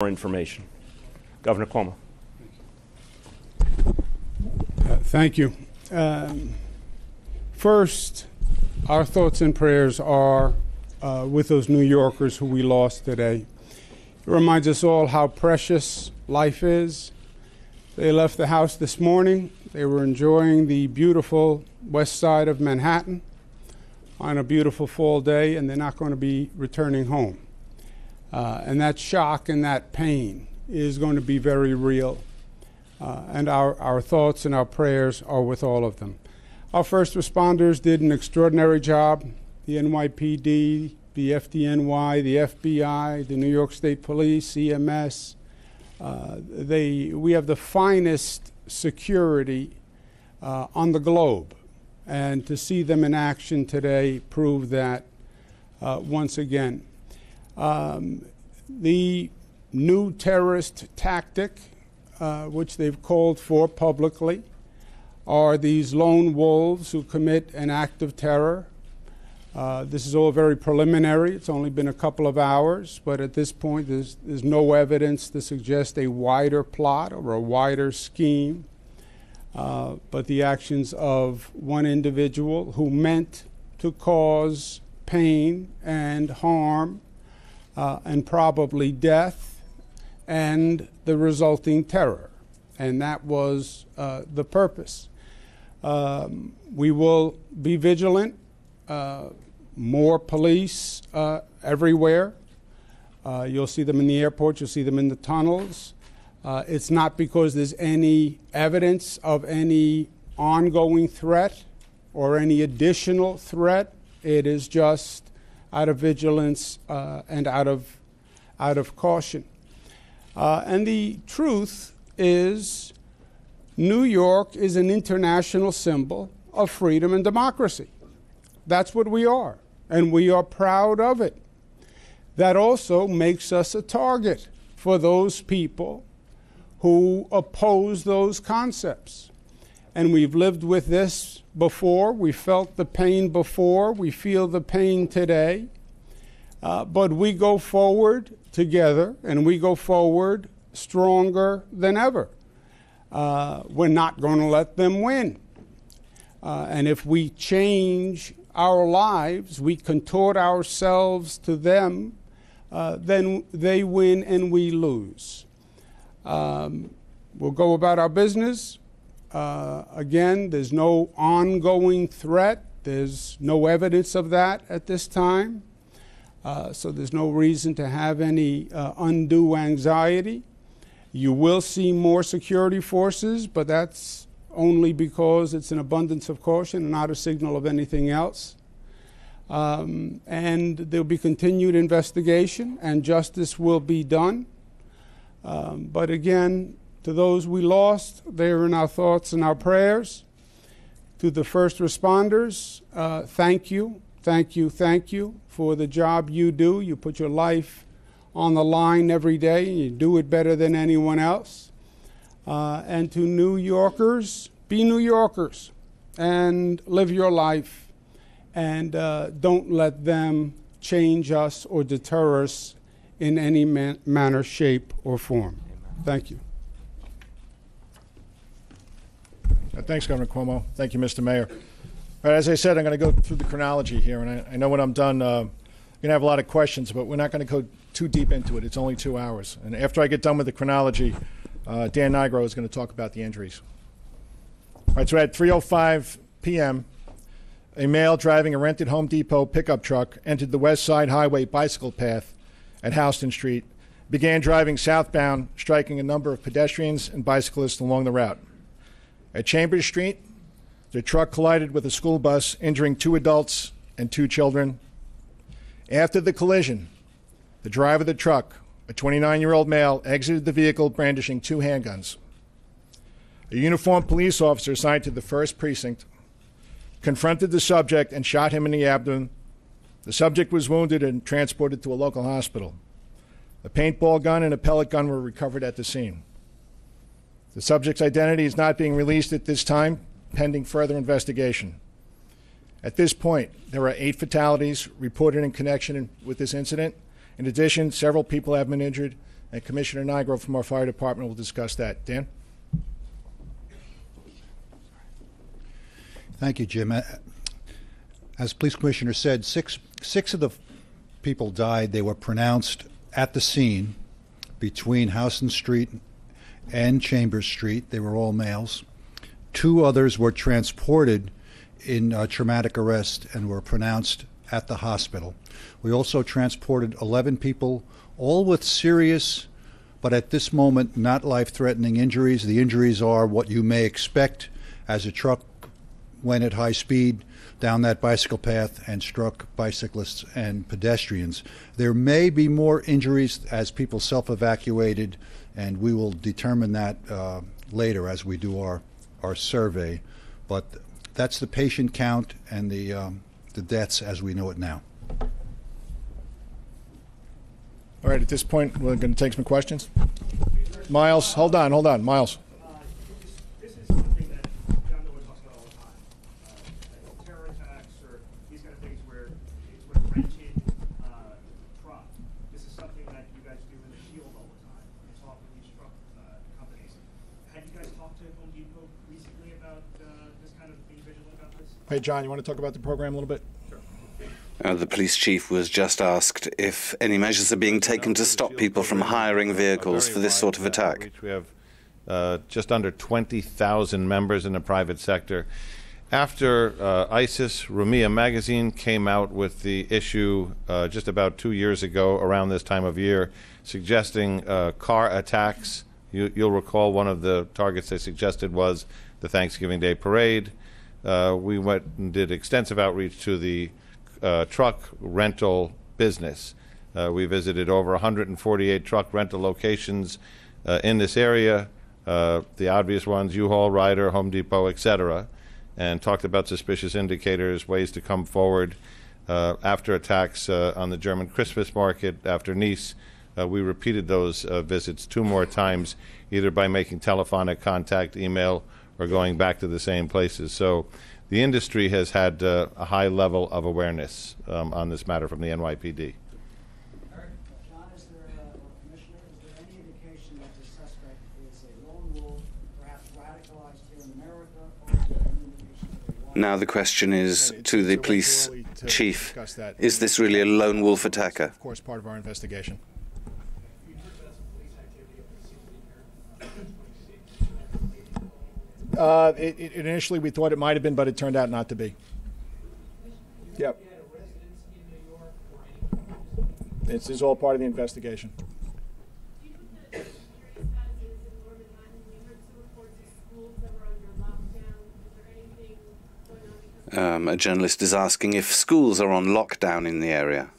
more information. Governor Cuomo. Thank you. First, our thoughts and prayers are with those New Yorkers who we lost today. It reminds us all how precious life is. They left the house this morning. They were enjoying the beautiful west side of Manhattan on a beautiful fall day, and they're not going to be returning home. And that shock and that pain is going to be very real. And our thoughts and our prayers are with all of them. Our first responders did an extraordinary job. The NYPD, the FDNY, the FBI, the New York State Police, EMS. We have the finest security on the globe. And to see them in action today proved that once again. The new terrorist tactic, which they've called for publicly, are these lone wolves who commit an act of terror. This is all very preliminary. It's only been a couple of hours, but at this point there's no evidence to suggest a wider plot or a wider scheme, but the actions of one individual who meant to cause pain and harm and probably death and the resulting terror. And that was the purpose. We will be vigilant. More police everywhere. You'll see them in the airport. You'll see them in the tunnels. It's not because there's any evidence of any ongoing threat or any additional threat. It is just out of vigilance and out of caution. And the truth is, New York is an international symbol of freedom and democracy. That's what we are, and we are proud of it. That also makes us a target for those people who oppose those concepts. And we've lived with this before. We felt the pain before. We feel the pain today. But we go forward together, and we go forward stronger than ever. We're not going to let them win. And if we change our lives, we contort ourselves to them, then they win and we lose. We'll go about our business. Again, there's no ongoing threat. There's no evidence of that at this time. So there's no reason to have any undue anxiety. You will see more security forces, but that's only because it's an abundance of caution and not a signal of anything else. And there'll be continued investigation, and justice will be done. But again, to those we lost, they're in our thoughts and our prayers. To the first responders, thank you, thank you, thank you for the job you do. You put your life on the line every day, and you do it better than anyone else. And to New Yorkers, be New Yorkers and live your life, and don't let them change us or deter us in any manner, shape, or form. Thank you. Thanks, Governor Cuomo. Thank you, Mr. Mayor. All right, as I said, I'm going to go through the chronology here, and I know when I'm done, you're going to have a lot of questions, but we're not going to go too deep into it. It's only 2 hours. And after I get done with the chronology, Dan Nigro is going to talk about the injuries. All right, so at 3:05 p.m., a male driving a rented Home Depot pickup truck entered the West Side Highway bicycle path at Houston Street, began driving southbound, striking a number of pedestrians and bicyclists along the route. At Chambers Street, the truck collided with a school bus, injuring 2 adults and 2 children. After the collision, the driver of the truck, a 29-year-old male, exited the vehicle brandishing 2 handguns. A uniformed police officer assigned to the 1st Precinct confronted the subject and shot him in the abdomen. The subject was wounded and transported to a local hospital. A paintball gun and a pellet gun were recovered at the scene. The subject's identity is not being released at this time, pending further investigation. At this point, there are 8 fatalities reported in connection with this incident. In addition, several people have been injured, and Commissioner Nigro from our fire department will discuss that. Dan? Thank you, Jim. As Police Commissioner said, six of the people died. They were pronounced at the scene between Houston Street and Chambers Street. They were all males. 2 others were transported in traumatic arrest and were pronounced at the hospital. We also transported 11 people, all with serious, but at this moment not life-threatening injuries. The injuries are what you may expect as a truck went at high speed down that bicycle path and struck bicyclists and pedestrians. There may be more injuries as people self-evacuated, and we will determine that later as we do our survey. But that's the patient count and the deaths as we know it now. All right, at this point, we're going to take some questions. Miles, hold on, Miles. This is something that John Miller talks about all the time. Terror attacks or these kind of things where it's a rented truck. This is something that you guys do in the field all the time. You talk with these truck companies. Have you guys talked to Home Depot recently about this kind of being vigilant about this? Hey, John, you want to talk about the program a little bit? The police chief was just asked if any measures are being taken to stop people from hiring vehicles for this sort of attack. We have just under 20,000 members in the private sector. After ISIS, Rumiyah magazine came out with the issue just about 2 years ago around this time of year, suggesting car attacks. You'll recall one of the targets they suggested was the Thanksgiving Day parade. We went and did extensive outreach to the truck rental business. We visited over 148 truck rental locations in this area, the obvious ones, U-Haul, Ryder, Home Depot, etc., and talked about suspicious indicators, ways to come forward. After attacks on the German Christmas market, after Nice, we repeated those visits 2 more times, either by making telephonic contact, email, or going back to the same places. So the industry has had a high level of awareness on this matter from the NYPD. John, is there, Commissioner, is there any indication that the suspect is a lone wolf, perhaps radicalized here in America, or is there any indication that he wants? Now the question is to the police chief, is this really a lone wolf attacker? Of course, part of our investigation. Initially, we thought it might have been, but it turned out not to be. Yep. This is all part of the investigation. A journalist is asking if schools are on lockdown in the area.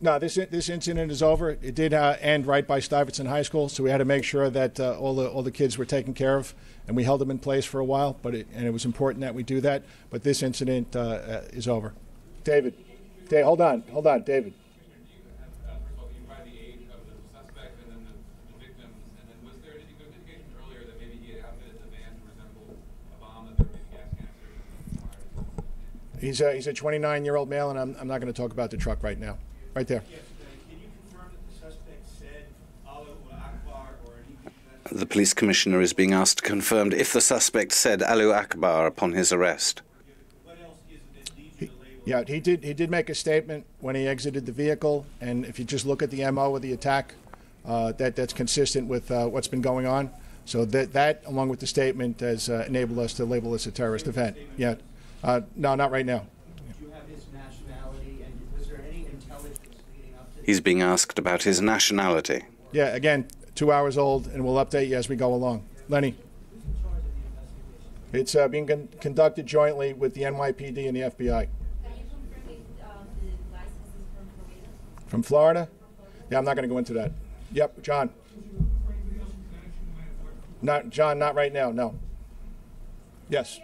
No, this incident is over. It did end right by Stuyvesant High School, so we had to make sure that all the kids were taken care of, and we held them in place for a while. And it was important that we do that. But this incident is over. David, hold on, David. He's a 29-year-old male, and I'm not going to talk about the truck right now. Right there. Yes, can you confirm that the suspect said Allahu Akbar or anything? The police commissioner is being asked confirmed if the suspect said Allahu Akbar upon his arrest. What else is it that leads you to label? Yeah, he did make a statement when he exited the vehicle, and if you just look at the MO of the attack, that's consistent with what's been going on. So that along with the statement has enabled us to label this a terrorist event. Yeah, no, not right now. Do you have his nationality, and was there any intelligence leading up to He's being asked about his nationality. Yeah, again, 2 hours old, and we'll update you as we go along. Lenny. It's being conducted jointly with the NYPD and the FBI. From Florida? Yeah, I'm not going to go into that. Yep, John. John, not right now, no. Yes.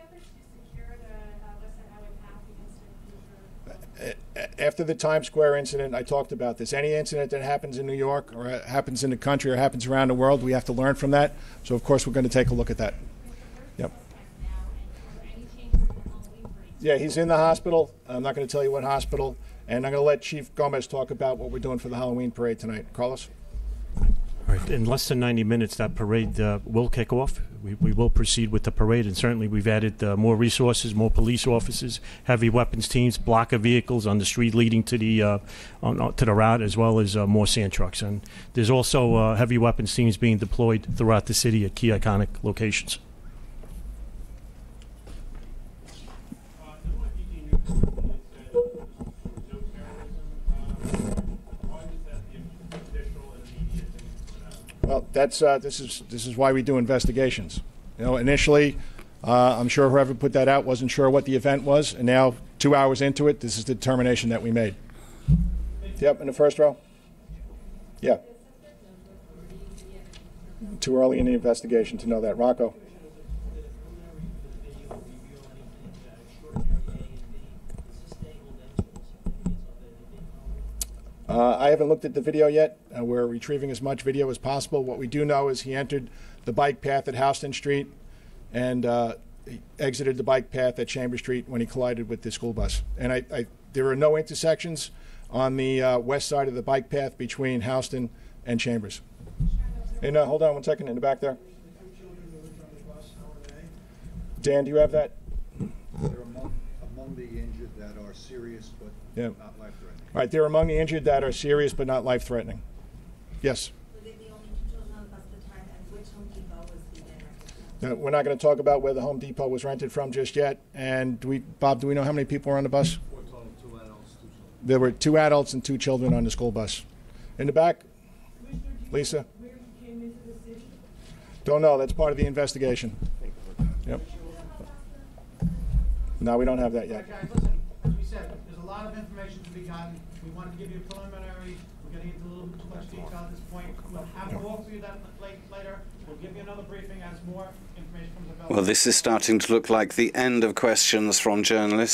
After the Times Square incident, I talked about this. Any incident that happens in New York or happens in the country or happens around the world, we have to learn from that. So, of course, we're going to take a look at that. Yep. Yeah, he's in the hospital. I'm not going to tell you what hospital. And I'm going to let Chief Gomez talk about what we're doing for the Halloween parade tonight. Carlos? All Right. In less than 90 minutes, that parade will kick off. We will proceed with the parade, and certainly we've added more resources, more police officers, heavy weapons teams, block of vehicles on the street leading to the route, as well as more sand trucks. And there's also heavy weapons teams being deployed throughout the city at key iconic locations. Well, that's this is why we do investigations. You know, initially, I'm sure whoever put that out wasn't sure what the event was, and now 2 hours into it, this is the determination that we made. Yep, in the first row. Yeah. Too early in the investigation to know that. Rocco. I haven't looked at the video yet. We're retrieving as much video as possible. What we do know is he entered the bike path at Houston Street and he exited the bike path at Chambers Street when he collided with the school bus. And there are no intersections on the west side of the bike path between Houston and Chambers. And hold on one second, in the back there. Dan, do you have that? They're among the injured that are serious but not life-threatening. All right, they're among the injured that are serious but not life-threatening. Yes? Were they the only two children on the bus at the time, and which Home Depot was the rented? We're not going to talk about where the Home Depot was rented from just yet. And Bob, do we know how many people were on the bus? 4 total, 2 adults, 2 children. There were 2 adults and 2 children on the school bus. In the back? Lisa? Where he came into the city? Don't know. That's part of the investigation. Yep. No, we don't have that yet. Guys, listen, as we said, there's a lot of information to be gotten. We wanted to give you a preliminary. We're getting into a little bit too much detail at this point. We'll have to walk through that later. We'll give you another briefing as more information comes available. Well, this is starting to look like the end of questions from journalists.